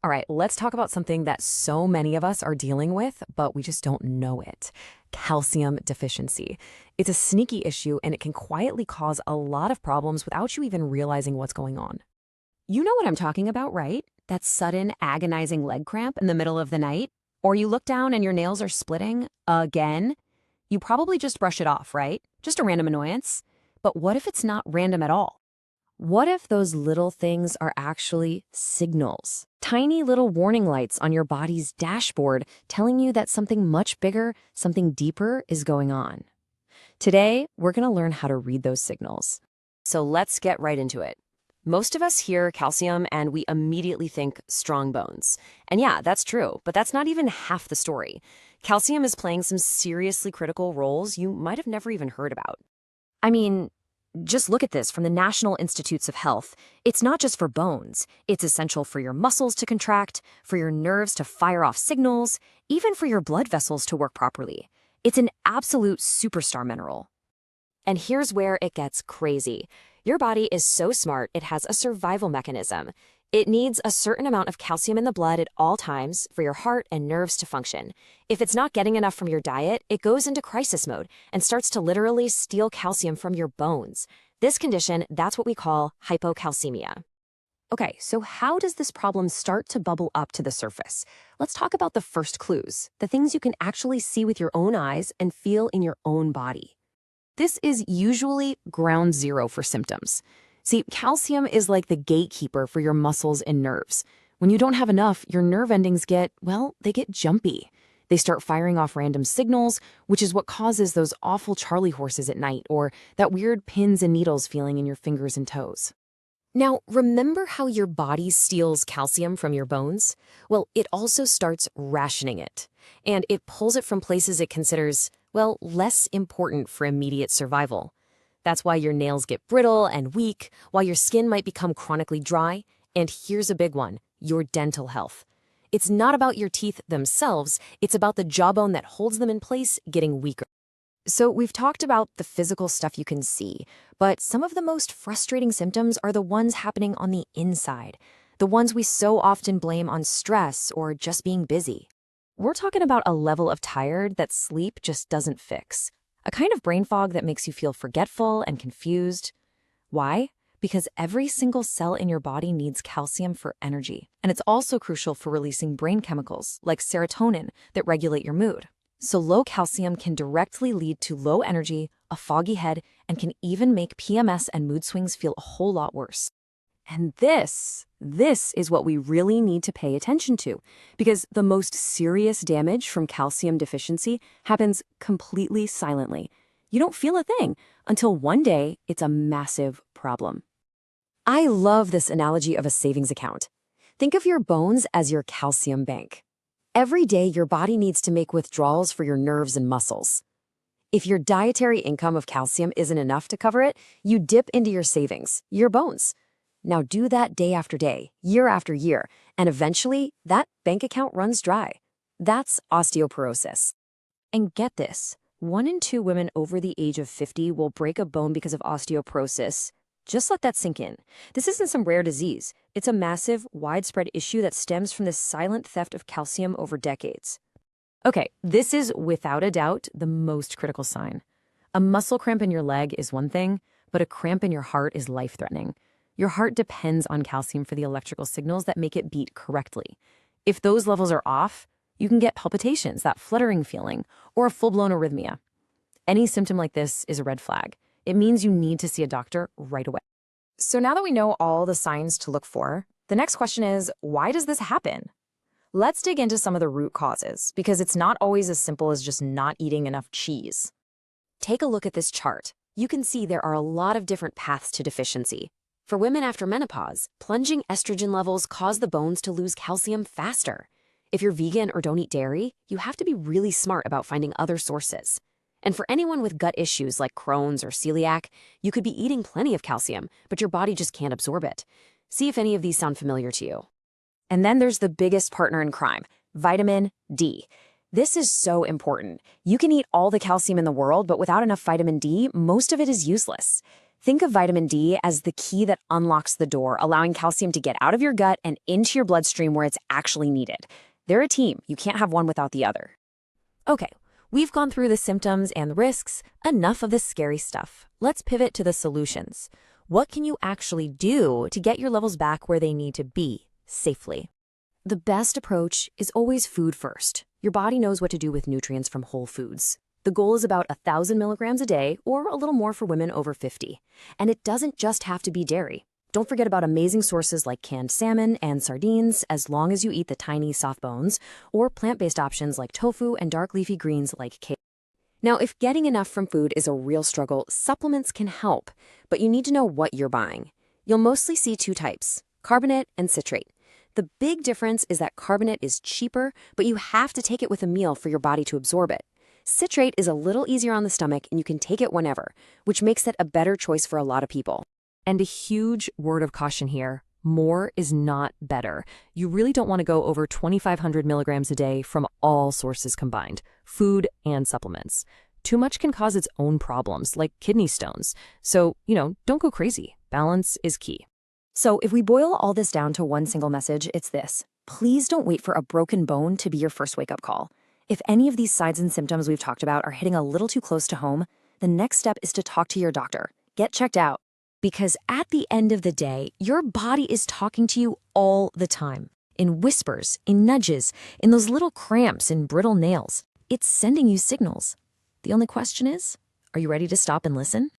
All right, let's talk about something that so many of us are dealing with, but we just don't know it. Calcium deficiency. It's a sneaky issue and it can quietly cause a lot of problems without you even realizing what's going on. You know what I'm talking about, right? That sudden, agonizing leg cramp in the middle of the night? Or you look down and your nails are splitting again? You probably just brush it off, right? Just a random annoyance. But what if it's not random at all? What if those little things are actually signals? Tiny little warning lights on your body's dashboard telling you that something much bigger, something deeper is going on. Today, we're going to learn how to read those signals. So let's get right into it. Most of us hear calcium and we immediately think strong bones. And yeah, that's true, but that's not even half the story. Calcium is playing some seriously critical roles you might have never even heard about. I mean, just look at this from the National Institutes of Health. It's not just for bones. It's essential for your muscles to contract, for your nerves to fire off signals, even for your blood vessels to work properly. It's an absolute superstar mineral. And here's where it gets crazy. Your body is so smart, it has a survival mechanism. It needs a certain amount of calcium in the blood at all times for your heart and nerves to function. If it's not getting enough from your diet, it goes into crisis mode and starts to literally steal calcium from your bones. This condition, that's what we call hypocalcemia. Okay, so how does this problem start to bubble up to the surface? Let's talk about the first clues, the things you can actually see with your own eyes and feel in your own body. This is usually ground zero for symptoms. See, calcium is like the gatekeeper for your muscles and nerves. When you don't have enough, your nerve endings they get jumpy. They start firing off random signals, which is what causes those awful Charlie horses at night or that weird pins and needles feeling in your fingers and toes. Now, remember how your body steals calcium from your bones? Well, it also starts rationing it, and it pulls it from places it considers, less important for immediate survival. That's why your nails get brittle and weak, while your skin might become chronically dry. And here's a big one, your dental health. It's not about your teeth themselves, it's about the jawbone that holds them in place getting weaker. So we've talked about the physical stuff you can see, but some of the most frustrating symptoms are the ones happening on the inside, the ones we so often blame on stress or just being busy. We're talking about a level of tired that sleep just doesn't fix. A kind of brain fog that makes you feel forgetful and confused. Why? Because every single cell in your body needs calcium for energy, and it's also crucial for releasing brain chemicals like serotonin that regulate your mood. So low calcium can directly lead to low energy, a foggy head, and can even make PMS and mood swings feel a whole lot worse. And this is what we really need to pay attention to, because the most serious damage from calcium deficiency happens completely silently. You don't feel a thing until one day it's a massive problem. I love this analogy of a savings account. Think of your bones as your calcium bank. Every day your body needs to make withdrawals for your nerves and muscles. If your dietary income of calcium isn't enough to cover it, you dip into your savings, your bones. Now do that day after day, year after year, and eventually that bank account runs dry. That's osteoporosis. And get this, 1 in 2 women over the age of 50 will break a bone because of osteoporosis. Just let that sink in. This isn't some rare disease. It's a massive, widespread issue that stems from this silent theft of calcium over decades. Okay, this is without a doubt the most critical sign. A muscle cramp in your leg is one thing, but a cramp in your heart is life-threatening. Your heart depends on calcium for the electrical signals that make it beat correctly. If those levels are off, you can get palpitations, that fluttering feeling, or a full-blown arrhythmia. Any symptom like this is a red flag. It means you need to see a doctor right away. So now that we know all the signs to look for, the next question is, why does this happen? Let's dig into some of the root causes, because it's not always as simple as just not eating enough cheese. Take a look at this chart. You can see there are a lot of different paths to deficiency. For women after menopause, plunging estrogen levels cause the bones to lose calcium faster. If you're vegan or don't eat dairy, you have to be really smart about finding other sources. And for anyone with gut issues like Crohn's or celiac, you could be eating plenty of calcium, but your body just can't absorb it. See if any of these sound familiar to you. And then there's the biggest partner in crime, vitamin D. This is so important. You can eat all the calcium in the world, but without enough vitamin D, most of it is useless. Think of vitamin D as the key that unlocks the door, allowing calcium to get out of your gut and into your bloodstream where it's actually needed. They're a team. You can't have one without the other. Okay, we've gone through the symptoms and the risks. Enough of the scary stuff. Let's pivot to the solutions. What can you actually do to get your levels back where they need to be, safely? The best approach is always food first. Your body knows what to do with nutrients from whole foods. The goal is about 1,000 milligrams a day, or a little more for women over 50. And it doesn't just have to be dairy. Don't forget about amazing sources like canned salmon and sardines, as long as you eat the tiny, soft bones, or plant-based options like tofu and dark leafy greens like kale. Now, if getting enough from food is a real struggle, supplements can help, but you need to know what you're buying. You'll mostly see two types, carbonate and citrate. The big difference is that carbonate is cheaper, but you have to take it with a meal for your body to absorb it. Citrate is a little easier on the stomach and you can take it whenever, which makes it a better choice for a lot of people. And a huge word of caution here, more is not better. You really don't want to go over 2,500 milligrams a day from all sources combined, food and supplements. Too much can cause its own problems, like kidney stones. So, don't go crazy. Balance is key. So if we boil all this down to one single message, it's this. Please don't wait for a broken bone to be your first wake-up call. If any of these signs and symptoms we've talked about are hitting a little too close to home, the next step is to talk to your doctor. Get checked out. Because at the end of the day, your body is talking to you all the time. In whispers, in nudges, in those little cramps and brittle nails. It's sending you signals. The only question is, are you ready to stop and listen?